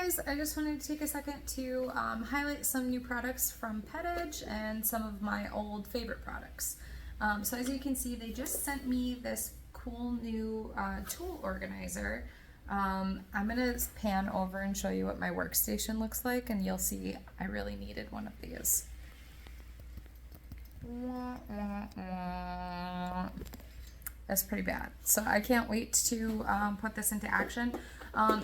guys, I just wanted to take a second to highlight some new products from Pet Edge and some of my old favorite products. So as you can see, they just sent me this cool new tool organizer. I'm gonna pan over and show you what my workstation looks like, and you'll see I really needed one of these. That's pretty bad. So I can't wait to put this into action.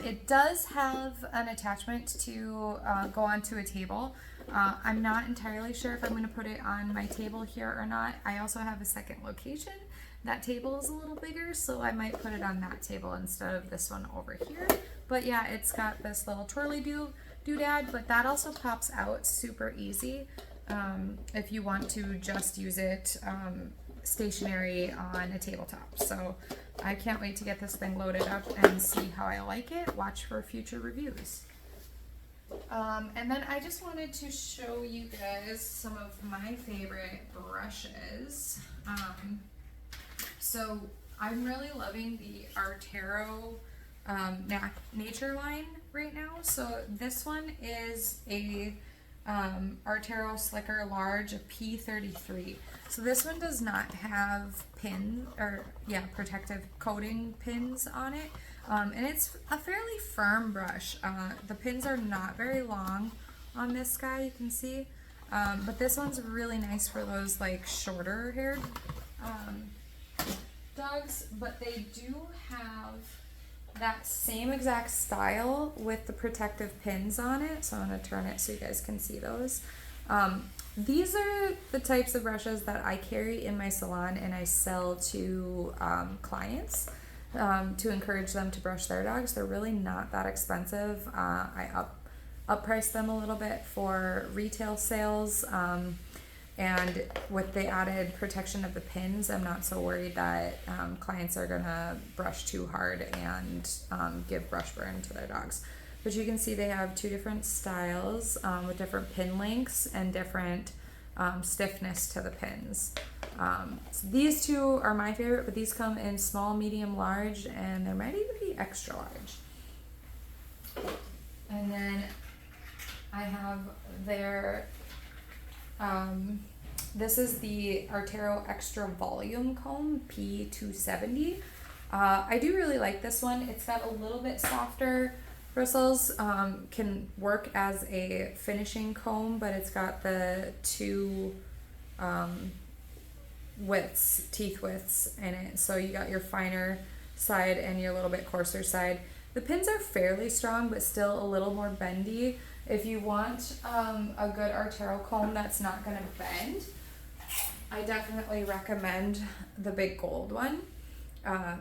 It does have an attachment to go onto a table. I'm not entirely sure if I'm going to put it on my table here or not. I also have a second location. That table is a little bigger, so I might put it on that table instead of this one over here. But yeah, it's got this little twirly doodad, but that also pops out super easy if you want to just use it stationary on a tabletop. So I can't wait to get this thing loaded up and see how I like it. Watch for future reviews. And then I just wanted to show you guys some of my favorite brushes. So I'm really loving the Artero Nature line right now. So this one is a Artero Slicker Large, a P33. So this one does not have protective coating pins on it. And it's a fairly firm brush. The pins are not very long on this guy, you can see. But this one's really nice for those like shorter haired dogs. But they do have that same exact style with the protective pins on it. So I'm going to turn it so you guys can see those. These are the types of brushes that I carry in my salon and I sell to clients to encourage them to brush their dogs. They're really not that expensive. I upprice them a little bit for retail sales. And with the added protection of the pins, I'm not so worried that clients are gonna brush too hard and give brush burn to their dogs. But you can see they have two different styles with different pin lengths and different stiffness to the pins. So these two are my favorite, but these come in small, medium, large, and there might even be extra large. And then I have their this is the Artero Extra Volume Comb, P270. I do really like this one. It's got a little bit softer bristles, can work as a finishing comb, but it's got the two teeth widths in it. So you got your finer side and your little bit coarser side. The pins are fairly strong, but still a little more bendy. If you want a good Artero comb that's not going to bend, I definitely recommend the big gold one.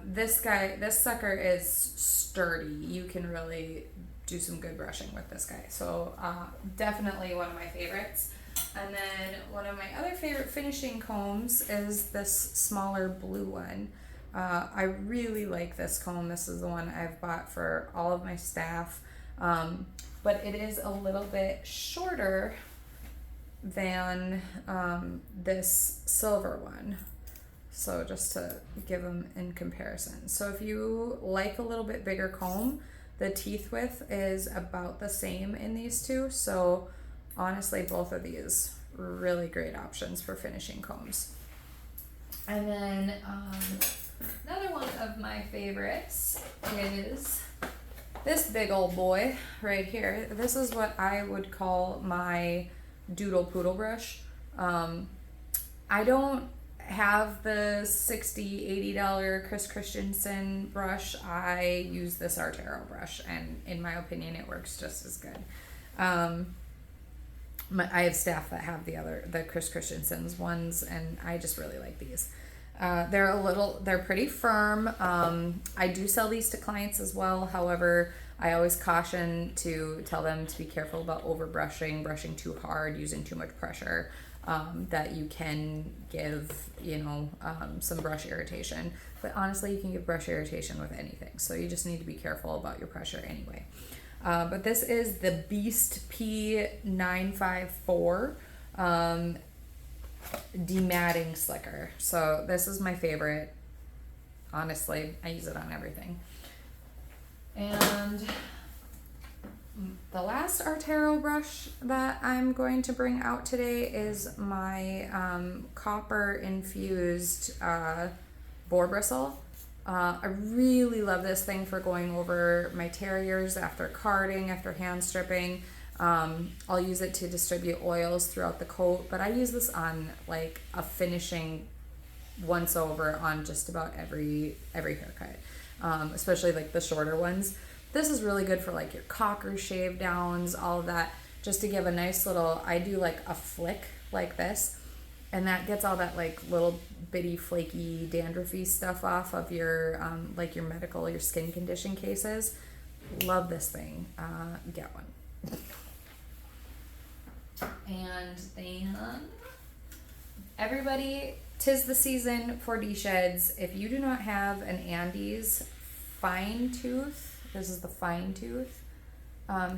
This sucker is sturdy. You can really do some good brushing with this guy. So definitely one of my favorites. And then one of my other favorite finishing combs is this smaller blue one. I really like this comb. This is the one I've bought for all of my staff. But it is a little bit shorter than this silver one. So just to give them in comparison. So if you like a little bit bigger comb, the teeth width is about the same in these two. So honestly, both of these really great options for finishing combs. And then another one of my favorites is this big old boy right here. This is what I would call my doodle poodle brush. I don't have the $60, $80 Chris Christensen brush. I use this Artero brush, and in my opinion, it works just as good. I have staff that have the Chris Christensen's ones, and I just really like these. They're pretty firm. I do sell these to clients as well. However, I always caution to tell them to be careful about brushing too hard, using too much pressure, that you can give, some brush irritation. But honestly, you can give brush irritation with anything. So you just need to be careful about your pressure anyway. But this is the Beast P954. Dematting slicker. So this is my favorite. Honestly, I use it on everything. And The last Artero brush that I'm going to bring out today is my copper infused boar bristle. I really love this thing for going over my terriers after carding, after hand stripping. I'll use it to distribute oils throughout the coat, but I use this on like a finishing once over on just about every haircut, especially like the shorter ones. This is really good for like your cocker shave downs, all of that, just to give a nice little, I do like a flick like this, and that gets all that like little bitty flaky dandruffy stuff off of your like your medical, your skin condition cases. Love this thing. Get one. And then everybody, 'tis the season for de-sheds. If you do not have an Andes fine tooth, this is the fine tooth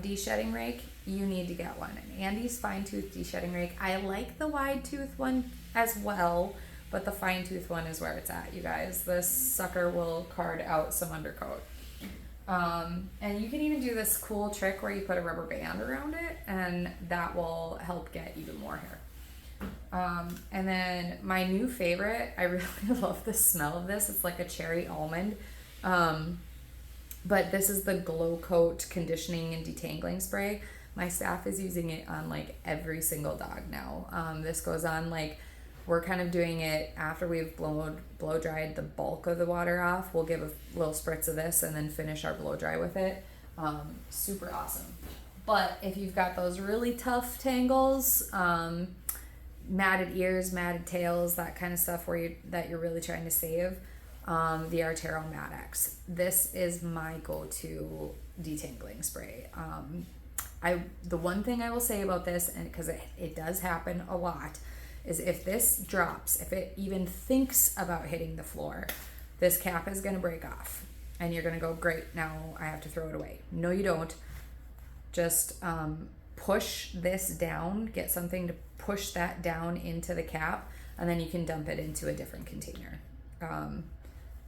de-shedding rake, you need to get one. An Andes fine tooth de-shedding rake. I like the wide tooth one as well, but the fine tooth one is where it's at, you guys. This sucker will card out some undercoat. And you can even do this cool trick where you put a rubber band around it, and that will help get even more hair. And then my new favorite, I really love the smell of this. It's like a cherry almond. But this is the Glow Coat conditioning and detangling spray. My staff is using it on like every single dog now. This goes on like, we're kind of doing it after we've blow dried the bulk of the water off. We'll give a little spritz of this and then finish our blow dry with it. Super awesome. But if you've got those really tough tangles, matted ears, matted tails, that kind of stuff that you're really trying to save, the Artero Madex. This is my go-to detangling spray. The one thing I will say about this, and because it does happen a lot, is if this drops, if it even thinks about hitting the floor, this cap is going to break off. And you're going to go, great, now I have to throw it away. No, you don't. Just push this down, get something to push that down into the cap, and then you can dump it into a different container.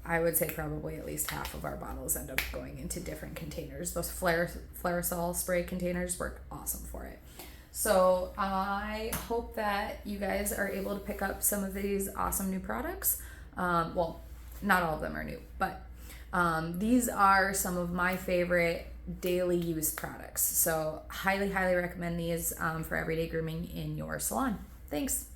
I would say probably at least half of our bottles end up going into different containers. Those Flairosol spray containers work awesome for it. So I hope that you guys are able to pick up some of these awesome new products. Well, not all of them are new, but these are some of my favorite daily use products. So highly, highly recommend these for everyday grooming in your salon. Thanks.